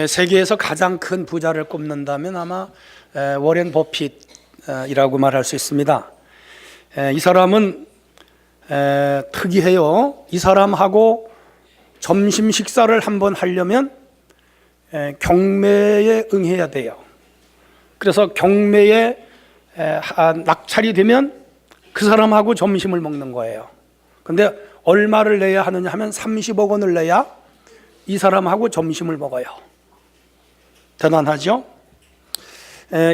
세계에서 가장 큰 부자를 꼽는다면 아마 워렌 버핏이라고 말할 수 있습니다. 이 사람은 특이해요. 이 사람하고 점심 식사를 한번 하려면 경매에 응해야 돼요. 그래서 경매에 낙찰이 되면 그 사람하고 점심을 먹는 거예요. 근데 얼마를 내야 하느냐 하면 30억 원을 내야 이 사람하고 점심을 먹어요. 대단하죠?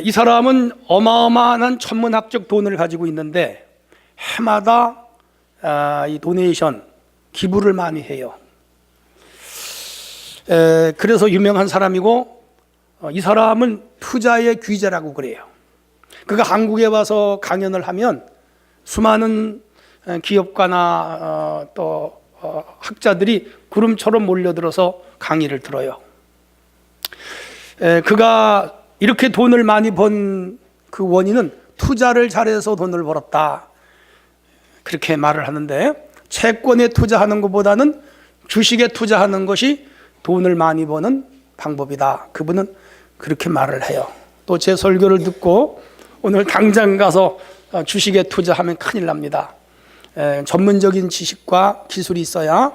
이 사람은 어마어마한 천문학적 돈을 가지고 있는데 해마다 이 도네이션, 기부를 많이 해요. 그래서 유명한 사람이고, 이 사람은 투자의 귀재라고 그래요. 그가 한국에 와서 강연을 하면 수많은 기업가나 또 학자들이 구름처럼 몰려들어서 강의를 들어요. 그가 이렇게 돈을 많이 번 그 원인은 투자를 잘해서 돈을 벌었다, 그렇게 말을 하는데, 채권에 투자하는 것보다는 주식에 투자하는 것이 돈을 많이 버는 방법이다, 그분은 그렇게 말을 해요. 또 제 설교를 듣고 오늘 당장 가서 주식에 투자하면 큰일 납니다. 전문적인 지식과 기술이 있어야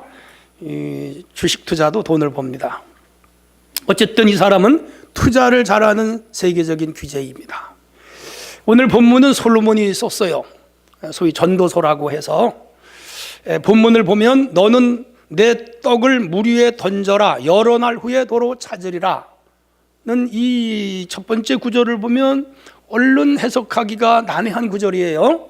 이 주식 투자도 돈을 법니다. 어쨌든 이 사람은 투자를 잘하는 세계적인 귀재입니다. 오늘 본문은 솔로몬이 썼어요. 소위 전도서라고 해서, 본문을 보면 너는 내 떡을 물 위에 던져라, 여러 날 후에 도로 찾으리라 는 이 첫 번째 구절을 보면 얼른 해석하기가 난해한 구절이에요.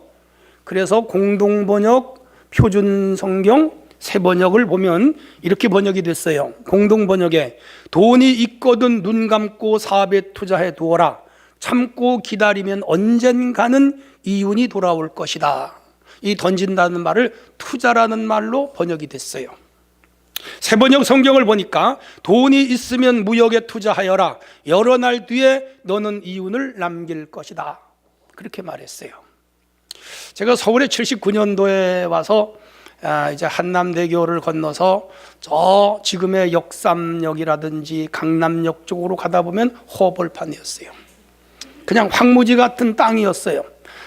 그래서 공동번역, 표준성경, 새번역을 보면 이렇게 번역이 됐어요. 공동번역에 돈이 있거든 눈 감고 사업에 투자해 두어라, 참고 기다리면 언젠가는 이윤이 돌아올 것이다. 이 던진다는 말을 투자라는 말로 번역이 됐어요. 새번역 성경을 보니까 돈이 있으면 무역에 투자하여라, 여러 날 뒤에 너는 이윤을 남길 것이다, 그렇게 말했어요. 제가 서울에 79년도에 와서 이제 한남대교를 건너서 저 지금의 역삼역이라든지 강남역 쪽으로 가다 보면 허벌판이었어요. 그냥 황무지 같은 땅이었어요.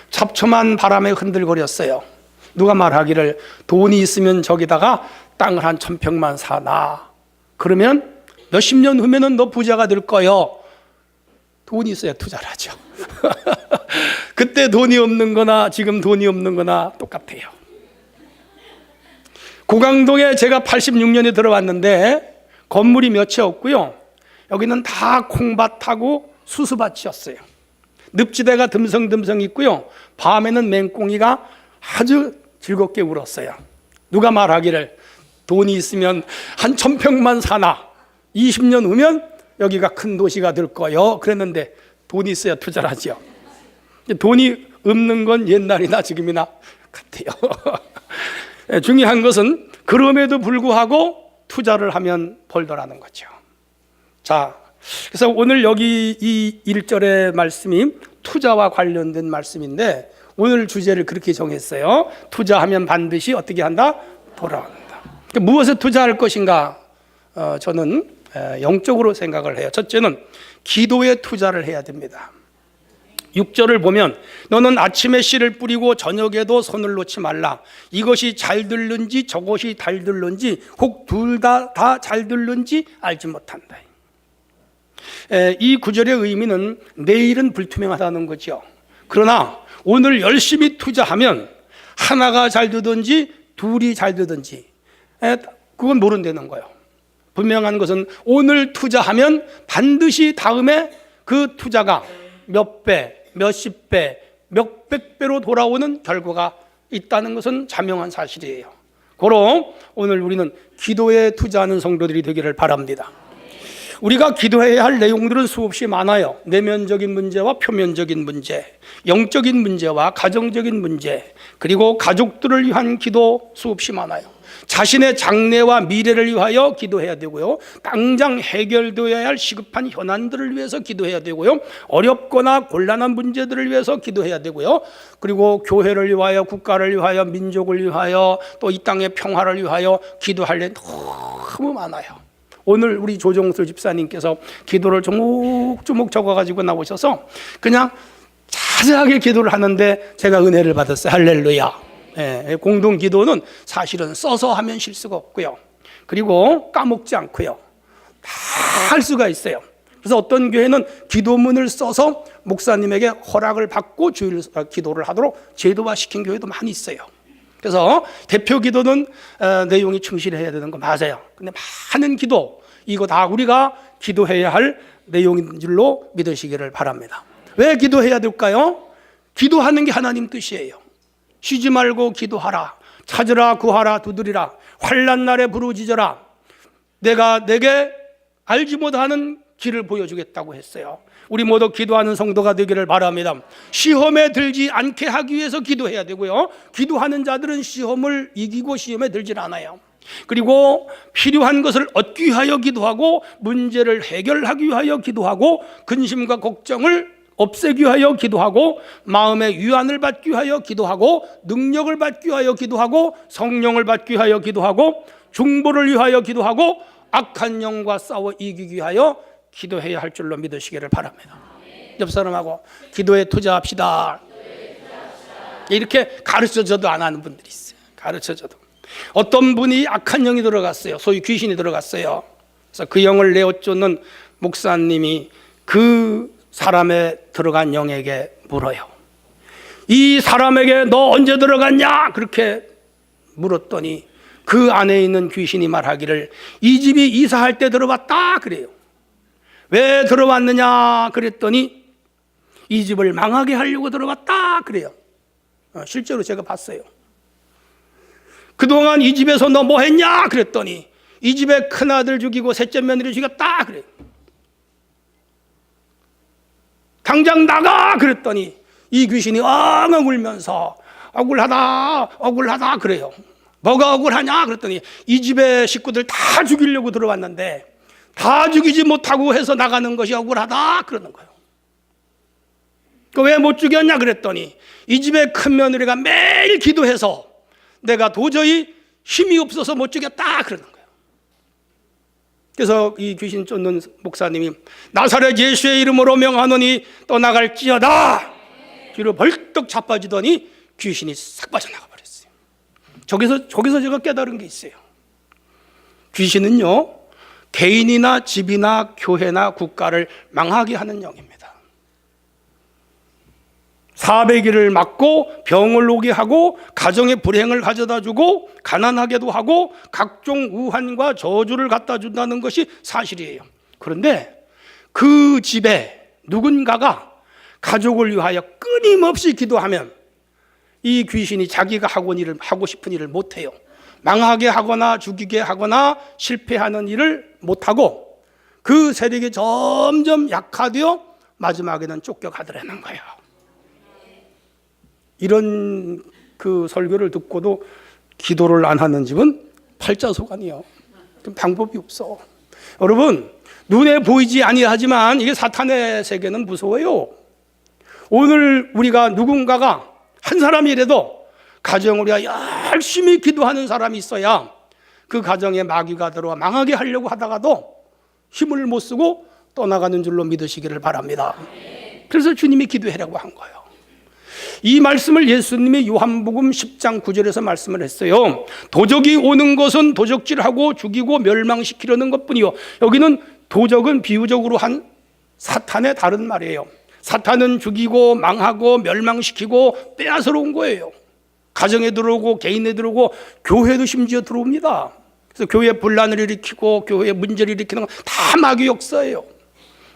잡초만 바람에 흔들거렸어요. 누가 말하기를 돈이 있으면 저기다가 땅을 한 1000평만 사놔, 그러면 몇십 년 후면은 너 부자가 될 거요. 돈이 있어야 투자를 하죠. 그때 돈이 없는 거나 지금 돈이 없는 거나 똑같아요. 고강동에 제가 86년에 들어왔는데 건물이 몇 채 없고요. 여기는 다 콩밭하고 수수밭이었어요. 늪지대가 듬성듬성 있고요. 밤에는 맹꽁이가 아주 즐겁게 울었어요. 누가 말하기를 돈이 있으면 한 1000평만 사나, 20년 후면 여기가 큰 도시가 될 거요, 그랬는데 돈이 있어야 투자를 하죠. 돈이 없는 건 옛날이나 지금이나 같아요. 중요한 것은 그럼에도 불구하고 투자를 하면 벌더라는 거죠. 자, 그래서 오늘 여기 이 1절의 말씀이 투자와 관련된 말씀인데, 오늘 주제를 그렇게 정했어요. 투자하면 반드시 어떻게 한다? 돌아온다. 무엇에 투자할 것인가? 저는 영적으로 생각을 해요. 첫째는 기도에 투자를 해야 됩니다. 6절을 보면 너는 아침에 씨를 뿌리고 저녁에도 손을 놓지 말라, 이것이 잘 들는지 저것이 잘 들는지 혹 둘 다 잘 들는지 알지 못한다. 이 구절의 의미는 내일은 불투명하다는 거죠. 그러나 오늘 열심히 투자하면 하나가 잘 되든지 둘이 잘 되든지 그건 모른다는 거예요. 분명한 것은 오늘 투자하면 반드시 다음에 그 투자가 몇 배, 몇십 배, 몇백 배로 돌아오는 결과가 있다는 것은 자명한 사실이에요. 고로 오늘 우리는 기도에 투자하는 성도들이 되기를 바랍니다. 우리가 기도해야 할 내용들은 수없이 많아요. 내면적인 문제와 표면적인 문제, 영적인 문제와 가정적인 문제, 그리고 가족들을 위한 기도 수없이 많아요. 자신의 장래와 미래를 위하여 기도해야 되고요, 당장 해결되어야 할 시급한 현안들을 위해서 기도해야 되고요, 어렵거나 곤란한 문제들을 위해서 기도해야 되고요, 그리고 교회를 위하여, 국가를 위하여, 민족을 위하여, 또 이 땅의 평화를 위하여 기도할 일 너무 많아요. 오늘 우리 조정수 집사님께서 기도를 조목조목 적어가지고 나오셔서 그냥 자세하게 기도를 하는데 제가 은혜를 받았어요. 할렐루야. 예, 공동 기도는 사실은 써서 하면 실수가 없고요. 그리고 까먹지 않고요. 다 할 수가 있어요. 그래서 어떤 교회는 기도문을 써서 목사님에게 허락을 받고 주일 기도를 하도록 제도화시킨 교회도 많이 있어요. 그래서 대표 기도는 내용이 충실해야 되는 거 맞아요. 근데 많은 기도, 이거 다 우리가 기도해야 할 내용인 줄로 믿으시기를 바랍니다. 왜 기도해야 될까요? 기도하는 게 하나님 뜻이에요. 쉬지 말고 기도하라. 찾으라, 구하라, 두드리라. 환난 날에 부르짖어라. 내가 내게 알지 못하는 길을 보여주겠다고 했어요. 우리 모두 기도하는 성도가 되기를 바랍니다. 시험에 들지 않게 하기 위해서 기도해야 되고요. 기도하는 자들은 시험을 이기고 시험에 들질 않아요. 그리고 필요한 것을 얻기 위하여 기도하고 문제를 해결하기 위하여 기도하고 근심과 걱정을 없애기 위하여 기도하고 마음의 위안을 받기 위하여 기도하고 능력을 받기 위하여 기도하고 성령을 받기 위하여 기도하고 중보를 위하여 기도하고 악한 영과 싸워 이기기 위하여 기도해야 할 줄로 믿으시기를 바랍니다. 옆 사람하고 기도에 투자합시다. 이렇게 가르쳐줘도 안 하는 분들이 있어요. 가르쳐줘도. 어떤 분이 악한 영이 들어갔어요. 소위 귀신이 들어갔어요. 그래서 그 영을 내어쫓는 목사님이 그 사람에 들어간 영에게 물어요. 이 사람에게 너 언제 들어갔냐? 그렇게 물었더니 그 안에 있는 귀신이 말하기를 이 집이 이사할 때 들어왔다 그래요. 왜 들어왔느냐 그랬더니 이 집을 망하게 하려고 들어왔다 그래요. 실제로 제가 봤어요. 그동안 이 집에서 너 뭐 했냐 그랬더니 이 집에 큰아들 죽이고 셋째 며느리 죽였다 그래요. 당장 나가 그랬더니 이 귀신이 엉엉 울면서 억울하다 그래요. 뭐가 억울하냐 그랬더니 이 집의 식구들 다 죽이려고 들어왔는데 다 죽이지 못하고 해서 나가는 것이 억울하다 그러는 거예요. 왜 못 죽였냐 그랬더니 이 집의 큰 며느리가 매일 기도해서 내가 도저히 힘이 없어서 못 죽였다 그러는 거예요. 그래서 이 귀신 쫓는 목사님이 나사렛 예수의 이름으로 명하노니 떠나갈지어다 뒤로 벌떡 자빠지더니 귀신이 싹 빠져나가 버렸어요. 저기서 제가 깨달은 게 있어요. 귀신은요 개인이나 집이나 교회나 국가를 망하게 하는 영입니다. 400일을 맞고 병을 오게 하고 가정의 불행을 가져다 주고 가난하게도 하고 각종 우환과 저주를 갖다 준다는 것이 사실이에요. 그런데 그 집에 누군가가 가족을 위하여 끊임없이 기도하면 이 귀신이 자기가 하고 싶은 일을 못해요. 망하게 하거나 죽이게 하거나 실패하는 일을 못하고 그 세력이 점점 약화되어 마지막에는 쫓겨가더라는 거예요. 이런 그 설교를 듣고도 기도를 안 하는 집은 팔자소간이요. 방법이 없어. 여러분 눈에 보이지 아니하지만 이게 사탄의 세계는 무서워요. 오늘 우리가 누군가가 한 사람이라도 가정을 위하여 열심히 기도하는 사람이 있어야 그 가정에 마귀가 들어와 망하게 하려고 하다가도 힘을 못 쓰고 떠나가는 줄로 믿으시기를 바랍니다. 그래서 주님이 기도해라고 한 거예요. 이 말씀을 예수님이 요한복음 10장 9절에서 말씀을 했어요. 도적이 오는 것은 도적질하고 죽이고 멸망시키려는 것뿐이요. 여기는 도적은 비유적으로 한 사탄의 다른 말이에요. 사탄은 죽이고 망하고 멸망시키고 빼앗으러 온 거예요. 가정에 들어오고 개인에 들어오고 교회도 심지어 들어옵니다. 그래서 교회 분란을 일으키고 교회 문제를 일으키는 건 다 마귀 역사예요.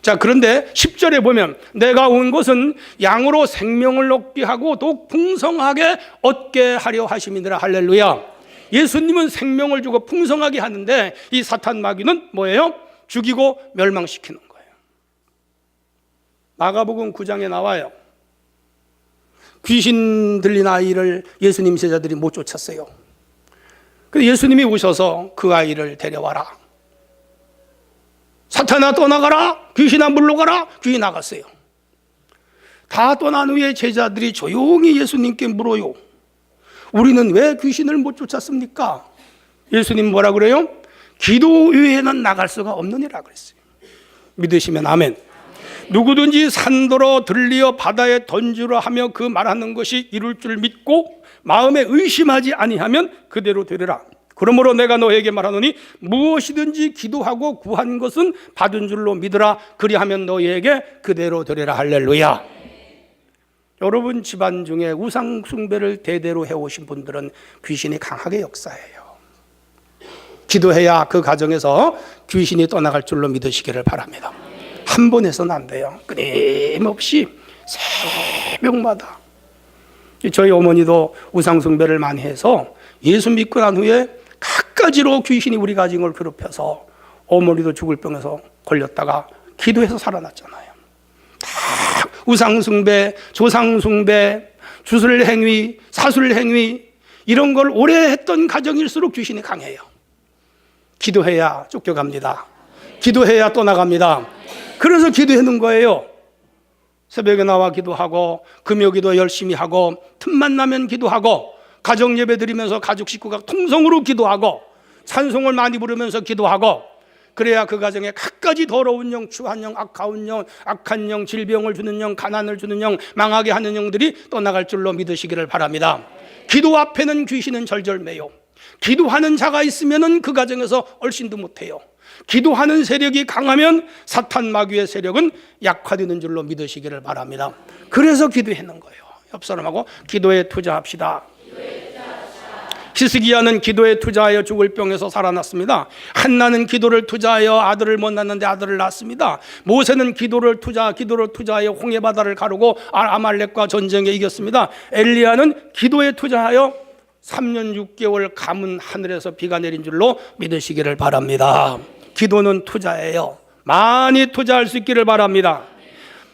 자, 그런데 10절에 보면 내가 온 것은 양으로 생명을 얻게 하고 더 풍성하게 얻게 하려 하심이니라. 할렐루야. 예수님은 생명을 주고 풍성하게 하는데 이 사탄 마귀는 뭐예요? 죽이고 멸망시키는 거예요. 마가복음 9장에 나와요. 귀신 들린 아이를 예수님 제자들이 못 쫓았어요. 그래서 예수님이 오셔서 그 아이를 데려와라. 사탄아 떠나가라. 귀신아 물러가라. 귀신이 나갔어요. 다 떠난 후에 제자들이 조용히 예수님께 물어요. 우리는 왜 귀신을 못 쫓았습니까? 예수님 뭐라 그래요? 기도 외에는 나갈 수가 없느니라 그랬어요. 믿으시면 아멘. 누구든지 산더러 들리어 바다에 던지려 하며 그 말하는 것이 이룰 줄 믿고 마음에 의심하지 아니하면 그대로 되리라. 그러므로 내가 너에게 말하노니 무엇이든지 기도하고 구한 것은 받은 줄로 믿으라. 그리하면 너에게 그대로 되리라. 할렐루야. 여러분 집안 중에 우상 숭배를 대대로 해오신 분들은 귀신이 강하게 역사해요. 기도해야 그 가정에서 귀신이 떠나갈 줄로 믿으시기를 바랍니다. 한 번 해서는 안 돼요. 끊임없이 새벽마다. 저희 어머니도 우상 숭배를 많이 해서 예수 믿고 난 후에 갖가지로 귀신이 우리 가정을 괴롭혀서 어머니도 죽을 병에서 걸렸다가 기도해서 살아났잖아요. 다 우상 숭배, 조상 숭배, 주술 행위, 사술 행위 이런 걸 오래 했던 가정일수록 귀신이 강해요. 기도해야 쫓겨갑니다. 기도해야 떠나갑니다. 그래서 기도하는 거예요. 새벽에 나와 기도하고 금요기도 열심히 하고 틈만 나면 기도하고 가정 예배 드리면서 가족 식구가 통성으로 기도하고 찬송을 많이 부르면서 기도하고 그래야 그 가정에 갖가지 더러운 영, 추한 영, 악한 영, 질병을 주는 영, 가난을 주는 영, 망하게 하는 영들이 떠나갈 줄로 믿으시기를 바랍니다. 기도 앞에는 귀신은 절절매요. 기도하는 자가 있으면 그 가정에서 얼씬도 못해요. 기도하는 세력이 강하면 사탄 마귀의 세력은 약화되는 줄로 믿으시기를 바랍니다. 그래서 기도하는 거예요. 옆 사람하고 기도에 투자합시다. 히스기야는 기도에 투자하여 죽을 병에서 살아났습니다. 한나는 기도를 투자하여 아들을 못 낳는데 아들을 낳았습니다. 모세는 기도를 투자하여 홍해 바다를 가르고 아말렉과 전쟁에 이겼습니다. 엘리야는 기도에 투자하여 3년 6개월 가문 하늘에서 비가 내린 줄로 믿으시기를 바랍니다. 기도는 투자예요. 많이 투자할 수 있기를 바랍니다.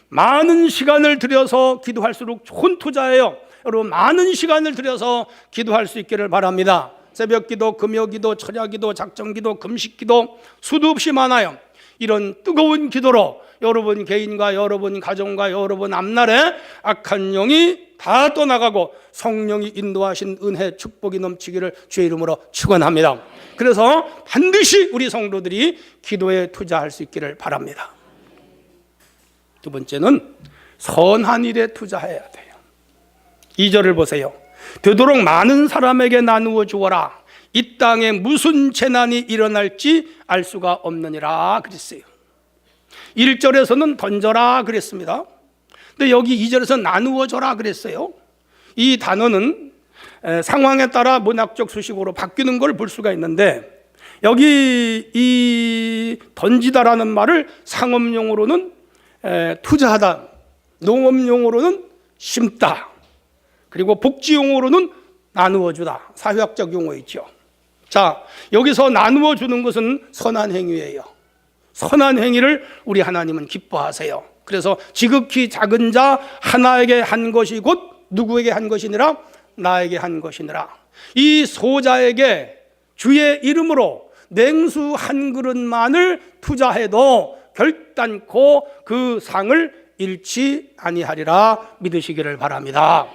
많은 시간을 들여서 기도할수록 좋은 투자예요. 여러분 많은 시간을 들여서 기도할 수 있기를 바랍니다. 새벽기도, 금요기도, 철야기도, 작정기도, 금식기도 수도 없이 많아요. 이런 뜨거운 기도로 여러분 개인과 여러분 가정과 여러분 앞날에 악한 영이 다 떠나가고 성령이 인도하신 은혜 축복이 넘치기를 주의 이름으로 축원합니다. 그래서 반드시 우리 성도들이 기도에 투자할 수 있기를 바랍니다. 두 번째는 선한 일에 투자해야 돼요. 2절을 보세요. 되도록 많은 사람에게 나누어 주어라. 이 땅에 무슨 재난이 일어날지 알 수가 없느니라 그랬어요. 1절에서는 던져라 그랬습니다. 근데 여기 2절에서 나누어 줘라 그랬어요. 이 단어는 상황에 따라 문학적 수식어로 바뀌는 걸 볼 수가 있는데 여기 이 던지다라는 말을 상업용어로는 투자하다, 농업용어로는 심다, 그리고 복지용어로는 나누어 주다, 사회학적 용어이죠. 자, 여기서 나누어 주는 것은 선한 행위예요. 선한 행위를 우리 하나님은 기뻐하세요. 그래서 지극히 작은 자 하나에게 한 것이 곧 누구에게 한 것이니라? 나에게 한 것이니라. 이 소자에게 주의 이름으로 냉수 한 그릇만을 투자해도 결단코 그 상을 잃지 아니하리라 믿으시기를 바랍니다.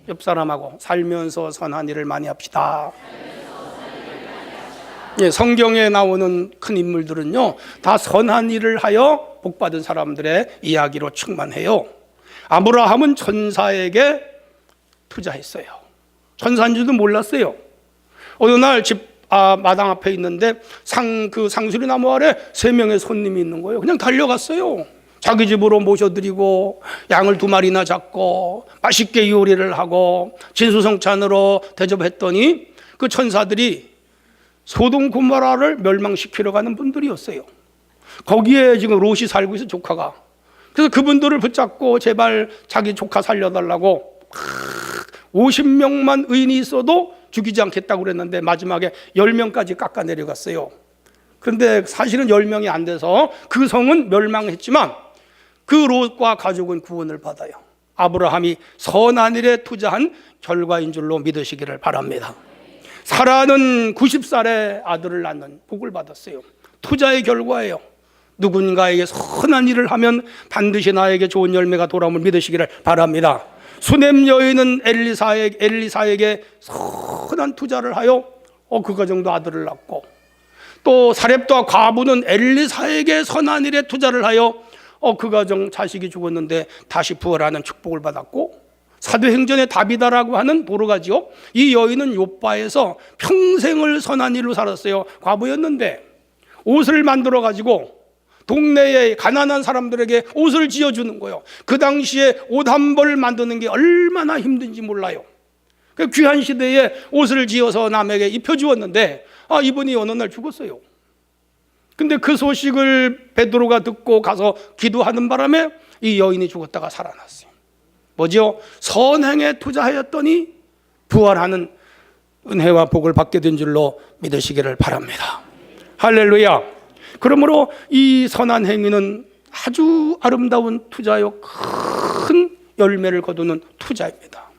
옆 사람하고 살면서 선한 일을 많이 합시다. 예, 성경에 나오는 큰 인물들은요 다 선한 일을 하여 복받은 사람들의 이야기로 충만해요. 아브라함은 천사에게 투자했어요. 천사인 줄도 몰랐어요. 어느 날 집 마당 앞에 있는데 그 상수리 나무 아래 3명의 손님이 있는 거예요. 그냥 달려갔어요. 자기 집으로 모셔드리고 양을 2마리나 잡고 맛있게 요리를 하고 진수성찬으로 대접했더니 그 천사들이 소돔 고모라를 멸망시키러 가는 분들이었어요. 거기에 지금 롯이 살고 있어, 조카가. 그래서 그분들을 붙잡고 제발 자기 조카 살려달라고 50명만 의인이 있어도 죽이지 않겠다고 그랬는데 마지막에 10명까지 깎아 내려갔어요. 그런데 사실은 10명이 안 돼서 그 성은 멸망했지만 그 롯과 가족은 구원을 받아요. 아브라함이 선한 일에 투자한 결과인 줄로 믿으시기를 바랍니다. 사라는 90살에 아들을 낳는 복을 받았어요. 투자의 결과예요. 누군가에게 선한 일을 하면 반드시 나에게 좋은 열매가 돌아옴을 믿으시기를 바랍니다. 수넴 여인은 엘리사에게 선한 투자를 하여 그 가정도 아들을 낳고 또 사렙과 과부는 엘리사에게 선한 일에 투자를 하여 그 가정 자식이 죽었는데 다시 부활하는 축복을 받았고, 사도행전의 다비다라고 하는 도르가지요, 이 여인은 요바에서 평생을 선한 일로 살았어요. 과부였는데 옷을 만들어 가지고 동네에 가난한 사람들에게 옷을 지어주는 거예요. 그 당시에 옷 한 벌 만드는 게 얼마나 힘든지 몰라요. 그 귀한 시대에 옷을 지어서 남에게 입혀주었는데 이분이 어느 날 죽었어요. 근데 그 소식을 베드로가 듣고 가서 기도하는 바람에 이 여인이 죽었다가 살아났어요. 뭐죠? 선행에 투자하였더니 부활하는 은혜와 복을 받게 된 줄로 믿으시기를 바랍니다. 할렐루야. 그러므로 이 선한 행위는 아주 아름다운 투자요, 큰 열매를 거두는 투자입니다.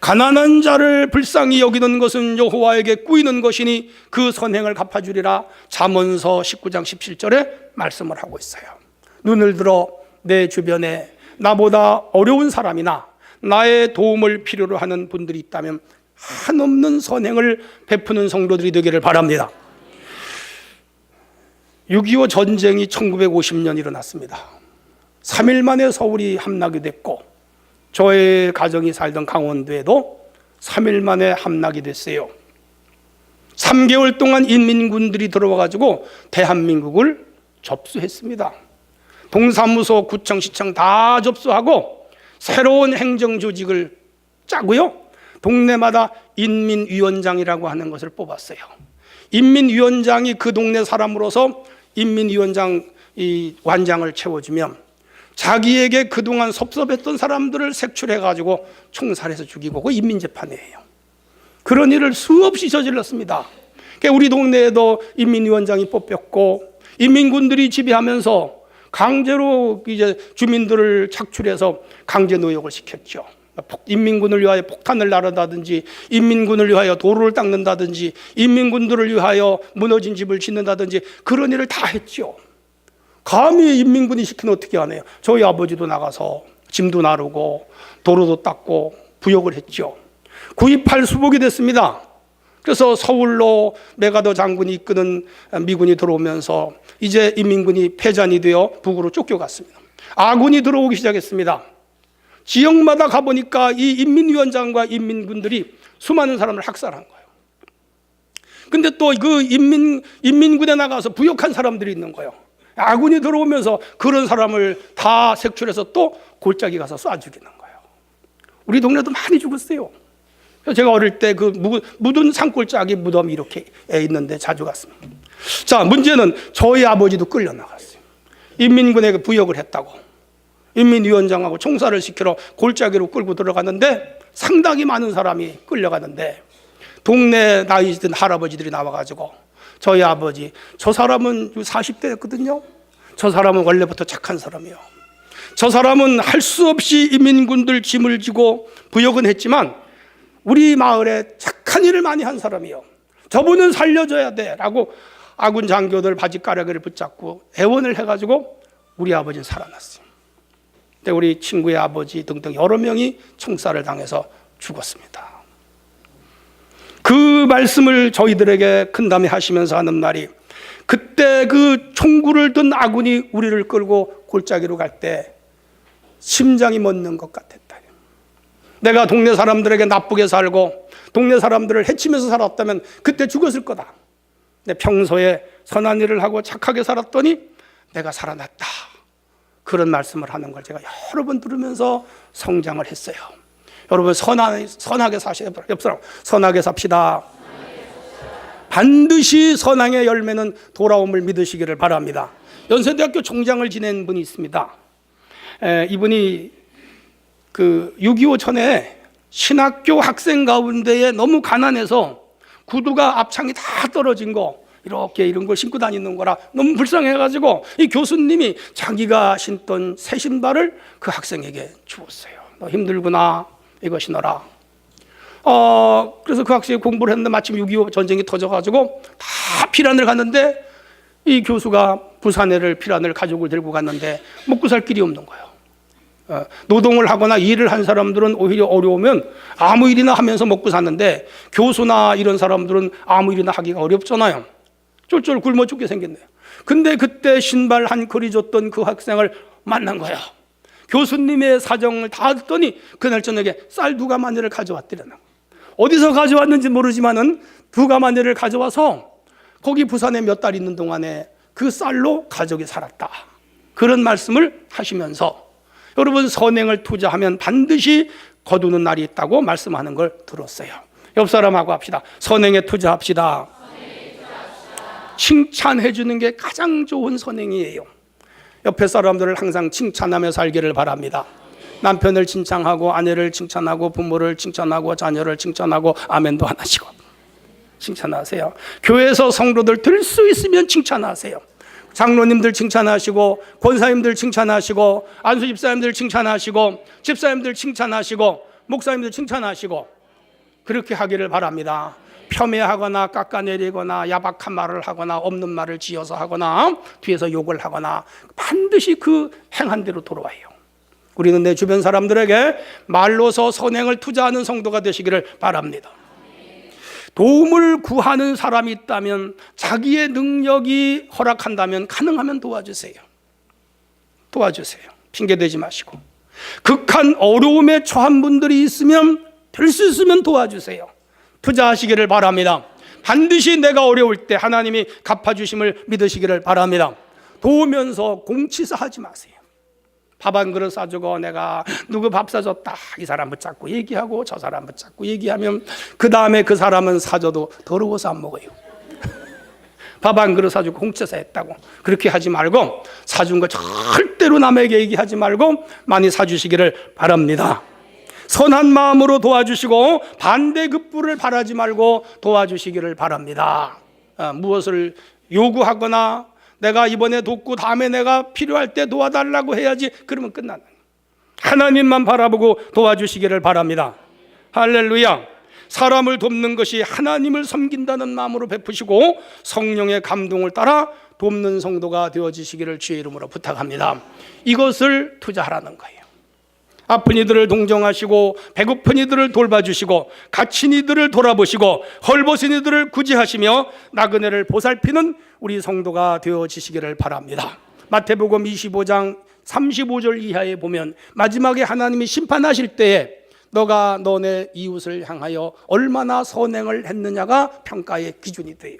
가난한 자를 불쌍히 여기는 것은 여호와에게 꾸이는 것이니 그 선행을 갚아주리라. 잠언서 19장 17절에 말씀을 하고 있어요. 눈을 들어 내 주변에 나보다 어려운 사람이나 나의 도움을 필요로 하는 분들이 있다면 한없는 선행을 베푸는 성도들이 되기를 바랍니다. 6.25 전쟁이 1950년 일어났습니다. 3일 만에 서울이 함락이 됐고, 저의 가정이 살던 강원도에도 3일 만에 함락이 됐어요. 3개월 동안 인민군들이 들어와가지고 대한민국을 접수했습니다. 동사무소, 구청, 시청 다 접수하고 새로운 행정조직을 짜고요, 동네마다 인민위원장이라고 하는 것을 뽑았어요. 인민위원장이 그 동네 사람으로서 인민위원장 이 완장을 채워주면 자기에게 그동안 섭섭했던 사람들을 색출해가지고 총살해서 죽이고, 그 인민재판이에요. 그런 일을 수없이 저질렀습니다. 그러니까 우리 동네에도 인민위원장이 뽑혔고, 인민군들이 지배하면서 강제로 이제 주민들을 착출해서 강제 노역을 시켰죠. 인민군을 위하여 폭탄을 나른다든지, 인민군을 위하여 도로를 닦는다든지, 인민군들을 위하여 무너진 집을 짓는다든지, 그런 일을 다 했죠. 감히 인민군이 시키면 어떻게 하네요. 저희 아버지도 나가서 짐도 나르고 도로도 닦고 부역을 했죠. 9.28 수복이 됐습니다. 그래서 서울로 메가더 장군이 이끄는 미군이 들어오면서 이제 인민군이 패전이 되어 북으로 쫓겨갔습니다. 아군이 들어오기 시작했습니다. 지역마다 가보니까 이 인민위원장과 인민군들이 수많은 사람을 학살한 거예요. 근데 또 그 인민군에 나가서 부역한 사람들이 있는 거예요. 아군이 들어오면서 그런 사람을 다 색출해서 또 골짜기 가서 쏴 죽이는 거예요. 우리 동네도 많이 죽었어요. 제가 어릴 때 그 묻은 산골짜기 무덤이 이렇게 있는데 자주 갔습니다. 자, 문제는 저희 아버지도 끌려나갔어요. 인민군에게 부역을 했다고 인민위원장하고 총살을 시키러 골짜기로 끌고 들어갔는데, 상당히 많은 사람이 끌려가는데 동네 나이 든 할아버지들이 나와가지고 저희 아버지, 저 사람은 40대였거든요. 저 사람은 원래부터 착한 사람이요. 저 사람은 할 수 없이 인민군들 짐을 지고 부역은 했지만 우리 마을에 착한 일을 많이 한 사람이요. 저분은 살려줘야 돼 라고 아군 장교들 바지가락을 붙잡고 애원을 해가지고 우리 아버지는 살아났어요. 근데 우리 친구의 아버지 등등 여러 명이 총살을 당해서 죽었습니다. 그 말씀을 저희들에게 큰담에 하시면서 하는 말이, 그때 그 총구를 든 아군이 우리를 끌고 골짜기로 갈 때 심장이 멎는 것 같았다. 내가 동네 사람들에게 나쁘게 살고 동네 사람들을 해치면서 살았다면 그때 죽었을 거다. 근데 평소에 선한 일을 하고 착하게 살았더니 내가 살아났다. 그런 말씀을 하는 걸 제가 여러 번 들으면서 성장을 했어요. 여러분, 선하게 사셔야 돼요. 옆 사람, 선하게 삽시다. 반드시 선행의 열매는 돌아옴을 믿으시기를 바랍니다. 연세대학교 총장을 지낸 분이 있습니다. 이분이 그 6.25 전에 신학교 학생 가운데에 너무 가난해서 구두가 앞창이 다 떨어진 거, 이렇게 이런 걸 신고 다니는 거라 너무 불쌍해가지고 이 교수님이 자기가 신던 새 신발을 그 학생에게 주었어요. 너 힘들구나, 이거 신어라. 그래서 그 학생이 공부를 했는데 마침 6.25 전쟁이 터져가지고 다 피란을 갔는데, 이 교수가 부산에를 피란을 가족을 들고 갔는데 먹고 살 길이 없는 거예요. 노동을 하거나 일을 한 사람들은 오히려 어려우면 아무 일이나 하면서 먹고 사는데, 교수나 이런 사람들은 아무 일이나 하기가 어렵잖아요. 쫄쫄 굶어 죽게 생겼네요. 근데 그때 신발 한 컬이 줬던 그 학생을 만난 거야. 교수님의 사정을 다 듣더니 그날 저녁에 쌀 2가마니를 가져왔더라는 거야. 어디서 가져왔는지 모르지만은 2가마니를 가져와서 거기 부산에 몇 달 있는 동안에 그 쌀로 가족이 살았다. 그런 말씀을 하시면서 여러분, 선행을 투자하면 반드시 거두는 날이 있다고 말씀하는 걸 들었어요. 옆 사람하고 합시다. 선행에 투자합시다. 칭찬해 주는 게 가장 좋은 선행이에요. 옆에 사람들을 항상 칭찬하며 살기를 바랍니다. 남편을 칭찬하고, 아내를 칭찬하고, 부모를 칭찬하고, 자녀를 칭찬하고, 아멘도 안 하시고 칭찬하세요. 교회에서 성도들 들 수 있으면 칭찬하세요. 장로님들 칭찬하시고, 권사님들 칭찬하시고, 안수 집사님들 칭찬하시고, 집사님들 칭찬하시고, 목사님들 칭찬하시고, 그렇게 하기를 바랍니다. 폄훼하거나 깎아내리거나 야박한 말을 하거나 없는 말을 지어서 하거나 뒤에서 욕을 하거나 반드시 그 행한 대로 돌아와요. 우리는 내 주변 사람들에게 말로서 선행을 투자하는 성도가 되시기를 바랍니다. 도움을 구하는 사람이 있다면, 자기의 능력이 허락한다면 가능하면 도와주세요. 도와주세요. 핑계대지 마시고. 극한 어려움에 처한 분들이 있으면, 될 수 있으면 도와주세요. 투자하시기를 바랍니다. 반드시 내가 어려울 때 하나님이 갚아주심을 믿으시기를 바랍니다. 도우면서 공치사하지 마세요. 밥 한 그릇 사주고 내가 누구 밥 사줬다, 이 사람 붙잡고 얘기하고 저 사람 붙잡고 얘기하면 그 다음에 그 사람은 사줘도 더러워서 안 먹어요. 밥 한 그릇 사주고 공치사 했다고 그렇게 하지 말고, 사준 거 절대로 남에게 얘기하지 말고 많이 사주시기를 바랍니다. 선한 마음으로 도와주시고 반대급부를 바라지 말고 도와주시기를 바랍니다. 무엇을 요구하거나 내가 이번에 돕고 다음에 내가 필요할 때 도와달라고 해야지, 그러면 끝나는 거예요. 하나님만 바라보고 도와주시기를 바랍니다. 할렐루야. 사람을 돕는 것이 하나님을 섬긴다는 마음으로 베푸시고 성령의 감동을 따라 돕는 성도가 되어지시기를 주의 이름으로 부탁합니다. 이것을 투자하라는 거예요. 아픈 이들을 동정하시고, 배고픈 이들을 돌봐주시고, 갇힌 이들을 돌아보시고, 헐벗은 이들을 구제하시며 나그네를 보살피는 우리 성도가 되어지시기를 바랍니다. 마태복음 25장 35절 이하에 보면 마지막에 하나님이 심판하실 때에 너가 너네 이웃을 향하여 얼마나 선행을 했느냐가 평가의 기준이 돼요.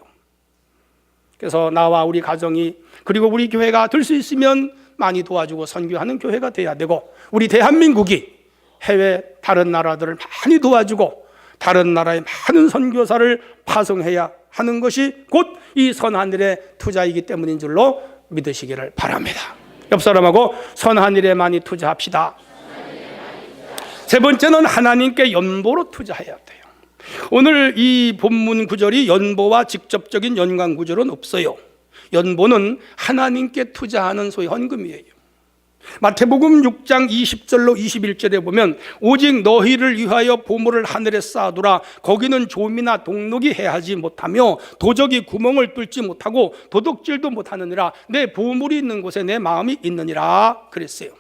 그래서 나와 우리 가정이, 그리고 우리 교회가 될 수 있으면 많이 도와주고 선교하는 교회가 돼야 되고, 우리 대한민국이 해외 다른 나라들을 많이 도와주고 다른 나라에 많은 선교사를 파송해야 하는 것이 곧 이 선한 일의 투자이기 때문인 줄로 믿으시기를 바랍니다. 옆 사람하고 선한 일에 많이 투자합시다. 세 번째는 하나님께 연보로 투자해야 돼요. 오늘 이 본문 구절이 연보와 직접적인 연관 구절은 없어요. 연보는 하나님께 투자하는 소위 헌금이에요. 마태복음 6장 20절로 21절에 보면 오직 너희를 위하여 보물을 하늘에 쌓아두라. 거기는 좀이나 동록이 해하지 못하며 도적이 구멍을 뚫지 못하고 도둑질도 못하느니라. 내 보물이 있는 곳에 내 마음이 있느니라 그랬어요.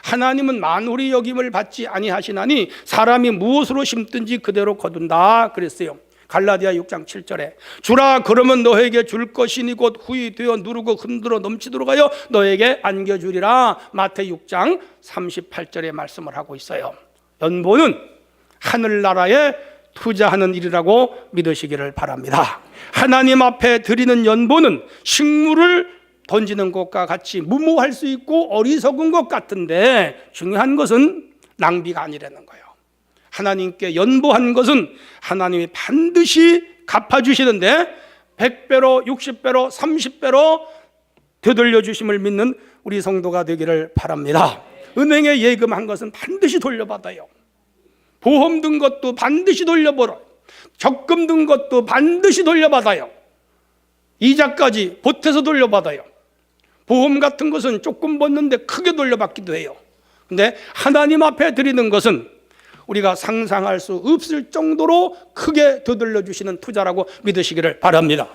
하나님은 만홀이 여김을 받지 아니하시나니 사람이 무엇으로 심든지 그대로 거둔다 그랬어요. 갈라디아 6장 7절에 주라 그러면 너에게 줄 것이니 곧 후히 되어 누르고 흔들어 넘치도록 하여 너에게 안겨주리라. 마태 6장 38절에 말씀을 하고 있어요. 연보는 하늘나라에 투자하는 일이라고 믿으시기를 바랍니다. 하나님 앞에 드리는 연보는 식물을 던지는 것과 같이 무모할 수 있고 어리석은 것 같은데, 중요한 것은 낭비가 아니라는 거예요. 하나님께 연보한 것은 하나님이 반드시 갚아주시는데 100배로 60배로 30배로 되돌려 주심을 믿는 우리 성도가 되기를 바랍니다. 은행에 예금한 것은 반드시 돌려받아요. 보험 든 것도 반드시 돌려버려요. 적금 든 것도 반드시 돌려받아요. 이자까지 보태서 돌려받아요. 보험 같은 것은 조금 벗는데 크게 돌려받기도 해요. 근데 하나님 앞에 드리는 것은 우리가 상상할 수 없을 정도로 크게 되돌려 주시는 투자라고 믿으시기를 바랍니다.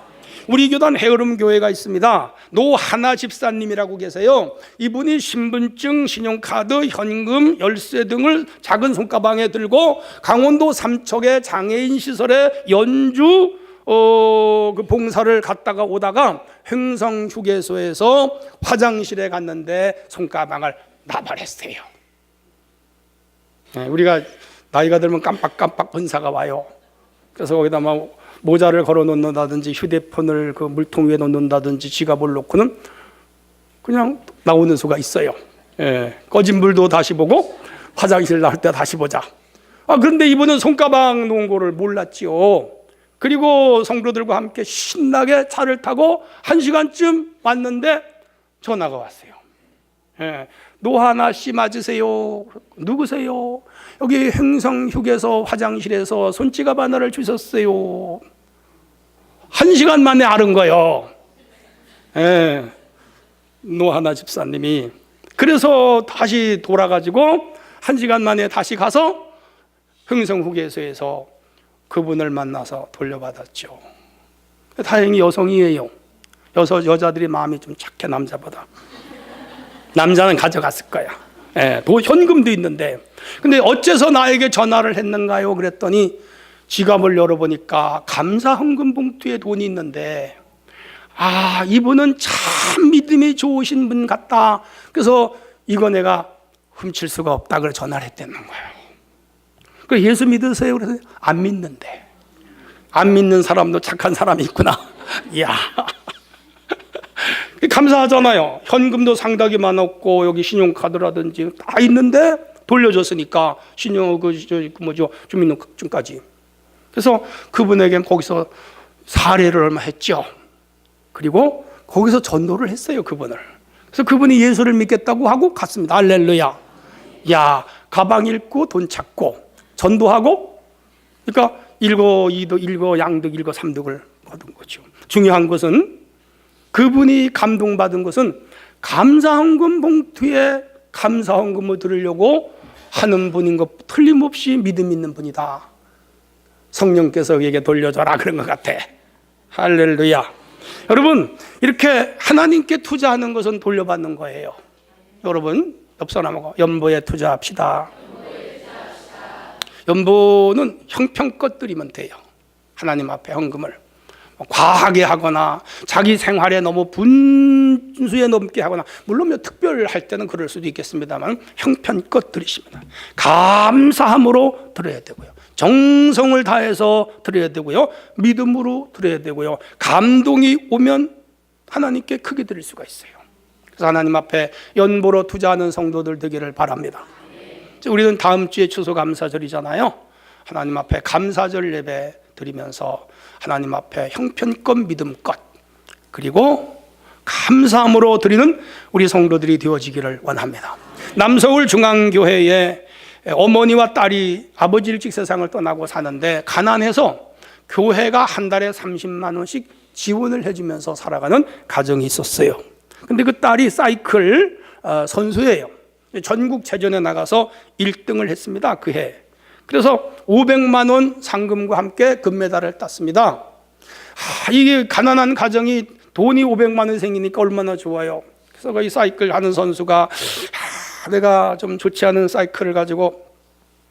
우리 교단 해오름 교회가 있습니다. 노하나 집사님이라고 계세요. 이분이 신분증, 신용카드, 현금, 열쇠 등을 작은 손가방에 들고 강원도 삼척의 장애인 시설에 연주 그 봉사를 갔다가 오다가 횡성휴게소에서 화장실에 갔는데 손가방을 나발했어요. 우리가 나이가 들면 깜빡깜빡 은사가 와요. 그래서 거기다 막 모자를 걸어 놓는다든지 휴대폰을 그 물통 위에 놓는다든지 지갑을 놓고는 그냥 나오는 수가 있어요. 꺼진 불도 다시 보고 화장실 나올 때 다시 보자. 그런데 이분은 손가방 놓은 거를 몰랐지요. 그리고 성도들과 함께 신나게 차를 타고 1시간쯤 왔는데 전화가 왔어요. 노하나 씨 맞으세요? 누구세요? 여기 횡성휴게소 화장실에서 손지갑 하나를 주셨어요. 1시간 만에 알은 거예요. 노하나 집사님이. 그래서 다시 돌아가지고 1시간 만에 다시 가서 횡성휴게소에서 그분을 만나서 돌려받았죠. 다행히 여성이에요. 여자들이 마음이 좀 착해, 남자보다. 남자는 가져갔을 거야. 현금도 있는데. 근데 어째서 나에게 전화를 했는가요? 그랬더니 지갑을 열어보니까 감사 헌금 봉투에 돈이 있는데, 이분은 참 믿음이 좋으신 분 같다. 그래서 이거 내가 훔칠 수가 없다. 그래서 전화를 했다는 거예요. 그래서 예수 믿으세요? 그래서 안 믿는데. 안 믿는 사람도 착한 사람이 있구나. 이야. 감사하잖아요. 현금도 상당히 많았고 여기 신용카드라든지 다 있는데 돌려줬으니까 주민등록증까지. 그래서 그분에게 거기서 사례를 얼마 했죠. 그리고 거기서 전도를 했어요, 그분을. 그래서 그분이 예수를 믿겠다고 하고 갔습니다. 할렐루야. 야, 가방 읽고 돈 찾고 전도하고, 그러니까 일거 양득, 일거 삼득을 거둔 거죠. 중요한 것은 그분이 감동받은 것은 감사헌금 봉투에 감사헌금을 드리려고 하는 분인 것 틀림없이 믿음 있는 분이다. 성령께서 그에게 돌려줘라 그런 것 같아. 할렐루야. 여러분, 이렇게 하나님께 투자하는 것은 돌려받는 거예요. 여러분, 옆 사람하고 연보에 투자합시다. 연보는 형편껏 드리면 돼요. 하나님 앞에 헌금을 과하게 하거나 자기 생활에 너무 분수에 넘게 하거나, 물론 특별할 때는 그럴 수도 있겠습니다만 형편껏 드리십니다. 감사함으로 드려야 되고요, 정성을 다해서 드려야 되고요, 믿음으로 드려야 되고요, 감동이 오면 하나님께 크게 드릴 수가 있어요. 그래서 하나님 앞에 연보로 투자하는 성도들 되기를 바랍니다. 우리는 다음 주에 추수감사절이잖아요. 하나님 앞에 감사절 예배 드리면서 하나님 앞에 형편껏 믿음껏 그리고 감사함으로 드리는 우리 성도들이 되어지기를 원합니다. 남서울 중앙교회에 어머니와 딸이 아버지 일찍 세상을 떠나고 사는데 가난해서 교회가 한 달에 30만 원씩 지원을 해주면서 살아가는 가정이 있었어요. 근데 그 딸이 사이클 선수예요. 전국체전에 나가서 1등을 했습니다, 그 해. 그래서 500만 원 상금과 함께 금메달을 땄습니다. 이게 가난한 가정이 돈이 500만 원 생기니까 얼마나 좋아요. 그래서 이 사이클 하는 선수가 내가 좀 좋지 않은 사이클을 가지고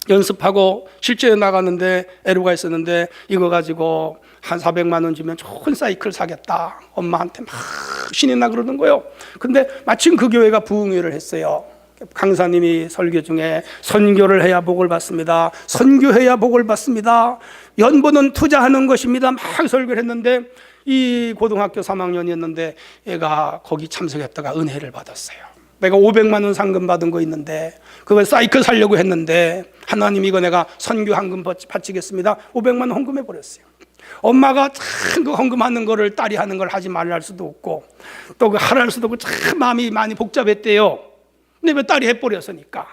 연습하고 실제에 나가는데 애로가 있었는데 이거 가지고 한 400만 원 주면 좋은 사이클 사겠다. 엄마한테 막 신이 나 그러는 거예요. 근데 마침 그 교회가 부흥회를 했어요. 강사님이 설교 중에 선교를 해야 복을 받습니다. 선교해야 복을 받습니다. 연보는 투자하는 것입니다. 막 설교를 했는데 이 고등학교 3학년이었는데 얘가 거기 참석했다가 은혜를 받았어요. 내가 500만 원 상금 받은 거 있는데 그걸 사이클 사려고 했는데 하나님 이거 내가 선교 헌금 바치겠습니다. 500만 원 헌금해 버렸어요. 엄마가 참 그 헌금하는 거를 딸이 하는 걸 하지 말라 할 수도 없고 또 그 하라 할 수도 없고 참 마음이 많이 복잡했대요. 근데 왜 딸이 해버렸으니까.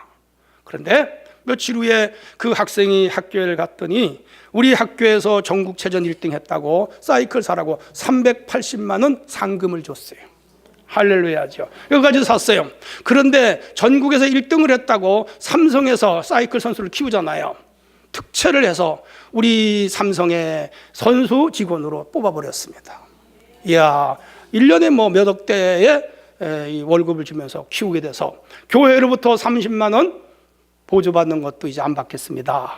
그런데 며칠 후에 그 학생이 학교에 갔더니 우리 학교에서 전국체전 1등 했다고 사이클 사라고 380만 원 상금을 줬어요. 할렐루야죠. 여기까지 샀어요. 그런데 전국에서 1등을 했다고 삼성에서 사이클 선수를 키우잖아요. 특채를 해서 우리 삼성의 선수 직원으로 뽑아버렸습니다. 이야, 1년에 뭐 몇 억대의 월급을 주면서 키우게 돼서 교회로부터 30만 원 보조받는 것도 이제 안 받겠습니다.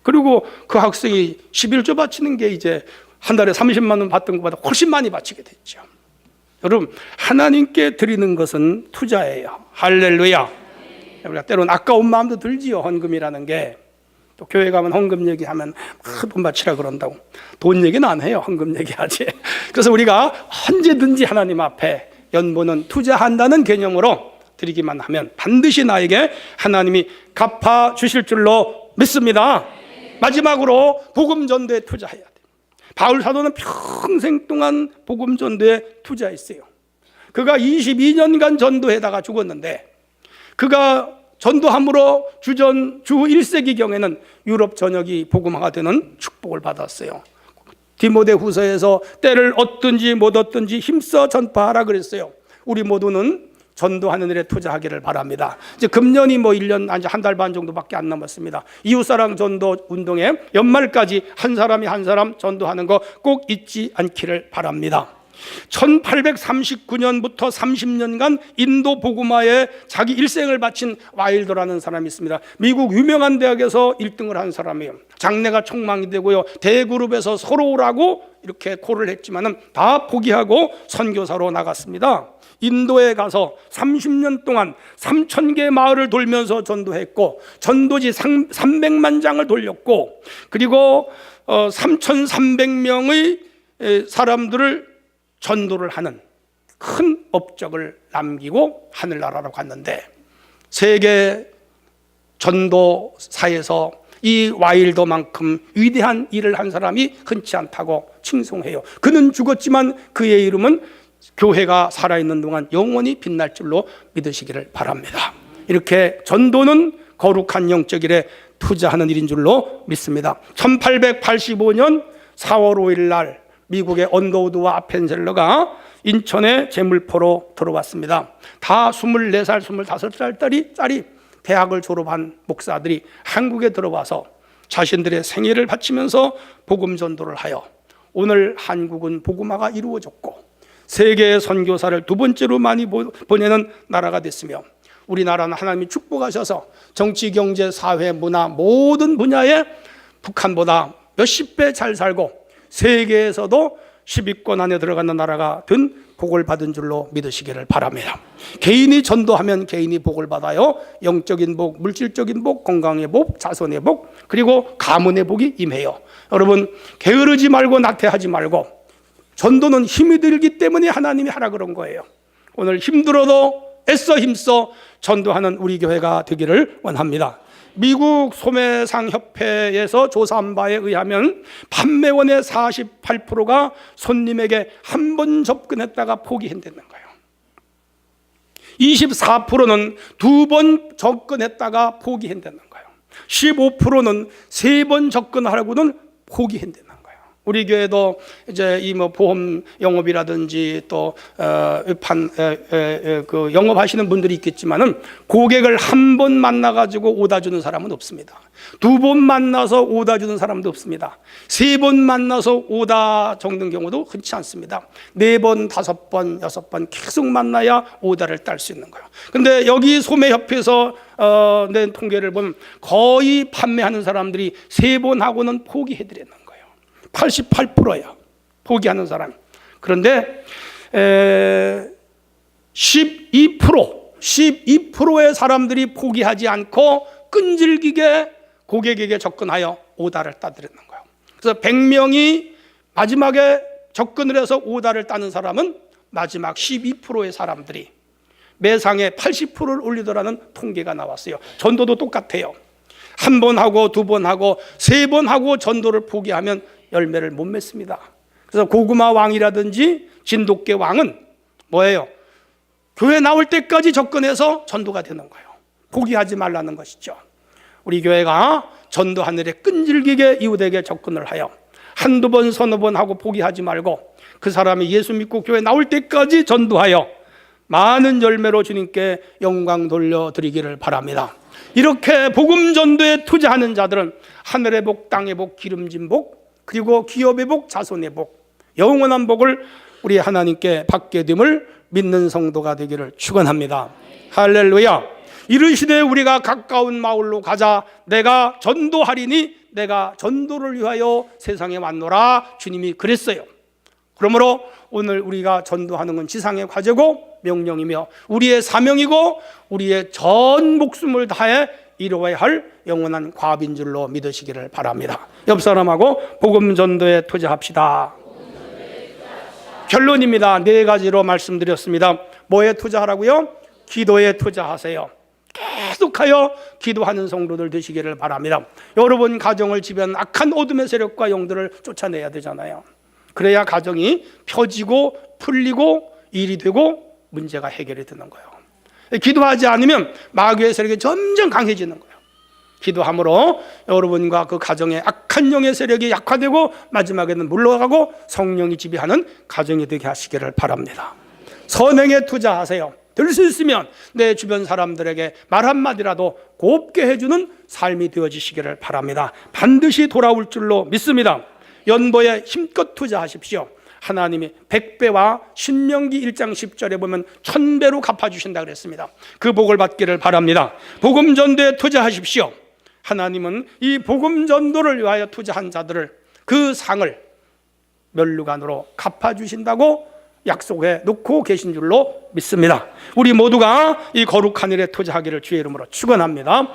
그리고 그 학생이 11조 바치는 게 이제 한 달에 30만 원 받던 것보다 훨씬 많이 바치게 됐죠. 여러분, 하나님께 드리는 것은 투자예요. 할렐루야. 우리가 때로는 아까운 마음도 들지요. 헌금이라는 게. 또 교회 가면 헌금 얘기하면 돈 바치라 그런다고. 돈 얘기는 안 해요. 헌금 얘기하지. 그래서 우리가 언제든지 하나님 앞에 연보는 투자한다는 개념으로 드리기만 하면 반드시 나에게 하나님이 갚아 주실 줄로 믿습니다. 마지막으로 복음 전도에 투자해야 돼요. 바울 사도는 평생 동안 복음 전도에 투자했어요. 그가 22년간 전도에다가 죽었는데, 그가 전도함으로 주 1세기경에는 유럽 전역이 복음화가 되는 축복을 받았어요. 디모데 후서에서 때를 얻든지 못 얻든지 힘써 전파하라 그랬어요. 우리 모두는 전도하는 일에 투자하기를 바랍니다. 이제 금년이 1년, 한 달 반 정도밖에 안 남았습니다. 이웃사랑 전도 운동에 연말까지 한 사람이 한 사람 전도하는 거 꼭 잊지 않기를 바랍니다. 1839년부터 30년간 인도 복음화에 자기 일생을 바친 와일더라는 사람이 있습니다. 미국 유명한 대학에서 1등을 한 사람이에요. 장래가 촉망이 되고요. 대그룹에서 서로 오라고 이렇게 콜을 했지만은 다 포기하고 선교사로 나갔습니다. 인도에 가서 30년 동안 3,000개 마을을 돌면서 전도했고, 전도지 300만 장을 돌렸고, 그리고 3,300명의 사람들을 전도를 하는 큰 업적을 남기고 하늘나라로 갔는데, 세계 전도사에서 이 와일더만큼 위대한 일을 한 사람이 흔치 않다고 칭송해요. 그는 죽었지만 그의 이름은 교회가 살아있는 동안 영원히 빛날 줄로 믿으시기를 바랍니다. 이렇게 전도는 거룩한 영적 일에 투자하는 일인 줄로 믿습니다. 1885년 4월 5일 날 미국의 언더우드와 아펜셀러가 인천에 제물포로 들어왔습니다. 다 24살, 25살짜리 대학을 졸업한 목사들이 한국에 들어와서 자신들의 생애를 바치면서 복음 전도를 하여 오늘 한국은 복음화가 이루어졌고 세계의 선교사를 두 번째로 많이 보내는 나라가 됐으며, 우리나라는 하나님이 축복하셔서 정치, 경제, 사회, 문화 모든 분야에 북한보다 몇십 배 잘 살고 세계에서도 10위권 안에 들어가는 나라가 된 복을 받은 줄로 믿으시기를 바랍니다. 개인이 전도하면 개인이 복을 받아요. 영적인 복, 물질적인 복, 건강의 복, 자손의 복, 그리고 가문의 복이 임해요. 여러분, 게으르지 말고 나태하지 말고, 전도는 힘이 들기 때문에 하나님이 하라 그런 거예요. 오늘 힘들어도 애써 힘써 전도하는 우리 교회가 되기를 원합니다. 미국 소매상 협회에서 조사한 바에 의하면 판매원의 48%가 손님에게 한 번 접근했다가 포기한다는 거예요. 24%는 두 번 접근했다가 포기한다는 거예요. 15%는 세 번 접근하라고는 포기한다는 거예요. 우리 교회도 이제 이 보험 영업이라든지 또 그 영업하시는 분들이 있겠지만은 고객을 한 번 만나 가지고 오다 주는 사람은 없습니다. 두 번 만나서 오다 주는 사람도 없습니다. 세 번 만나서 오다 적는 경우도 흔치 않습니다. 4번, 5번, 6번 계속 만나야 오다를 딸 수 있는 거예요. 근데 여기 소매협회에서 낸 통계를 보면 거의 판매하는 사람들이 3번 하고는 포기해드리는 거예요. 88%야 포기하는 사람. 그런데 12%의 사람들이 포기하지 않고 끈질기게 고객에게 접근하여 오다를 따드리는 거예요. 그래서 100명이 마지막에 접근을 해서 오다를 따는 사람은 마지막 12%의 사람들이 매상에 80%를 올리더라는 통계가 나왔어요. 전도도 똑같아요. 한 번 하고 두 번 하고 세 번 하고 전도를 포기하면 열매를 못 맺습니다. 그래서 고구마 왕이라든지 진돗개 왕은 뭐예요? 교회 나올 때까지 접근해서 전도가 되는 거예요. 포기하지 말라는 것이죠. 우리 교회가 전도 하늘에 끈질기게 이웃에게 접근을 하여 한두 번 서너 번 하고 포기하지 말고 그 사람이 예수 믿고 교회 나올 때까지 전도하여 많은 열매로 주님께 영광 돌려드리기를 바랍니다. 이렇게 복음 전도에 투자하는 자들은 하늘의 복, 땅의 복, 기름진 복, 그리고 기업의 복, 자손의 복, 영원한 복을 우리 하나님께 받게 됨을 믿는 성도가 되기를 축원합니다. 할렐루야. 이르시되 우리가 가까운 마을로 가자. 내가 전도하리니 내가 전도를 위하여 세상에 왔노라. 주님이 그랬어요. 그러므로 오늘 우리가 전도하는 건 지상의 과제고 명령이며 우리의 사명이고 우리의 전 목숨을 다해 이루어야 할 영원한 과업인 줄로 믿으시기를 바랍니다. 옆 사람하고 복음 전도에 투자합시다. 결론입니다. 4가지로 말씀드렸습니다. 뭐에 투자하라고요? 기도에 투자하세요. 계속하여 기도하는 성도들 되시기를 바랍니다. 여러분 가정을 지배하는 악한 어둠의 세력과 영들을 쫓아내야 되잖아요. 그래야 가정이 펴지고 풀리고 일이 되고 문제가 해결이 되는 거예요. 기도하지 않으면 마귀의 세력이 점점 강해지는 거예요. 기도함으로 여러분과 그 가정의 악한 영의 세력이 약화되고 마지막에는 물러가고 성령이 지배하는 가정이 되게 하시기를 바랍니다. 선행에 투자하세요. 될 수 있으면 내 주변 사람들에게 말 한마디라도 곱게 해주는 삶이 되어지시기를 바랍니다. 반드시 돌아올 줄로 믿습니다. 연보에 힘껏 투자하십시오. 하나님이 100배와 신명기 1장 10절에 보면 1000배로 갚아주신다 그랬습니다. 그 복을 받기를 바랍니다. 복음 전도에 투자하십시오. 하나님은 이 복음 전도를 위하여 투자한 자들을 그 상을 멸류관으로 갚아주신다고 약속해 놓고 계신 줄로 믿습니다. 우리 모두가 이 거룩한 일에 투자하기를 주의 이름으로 축원합니다.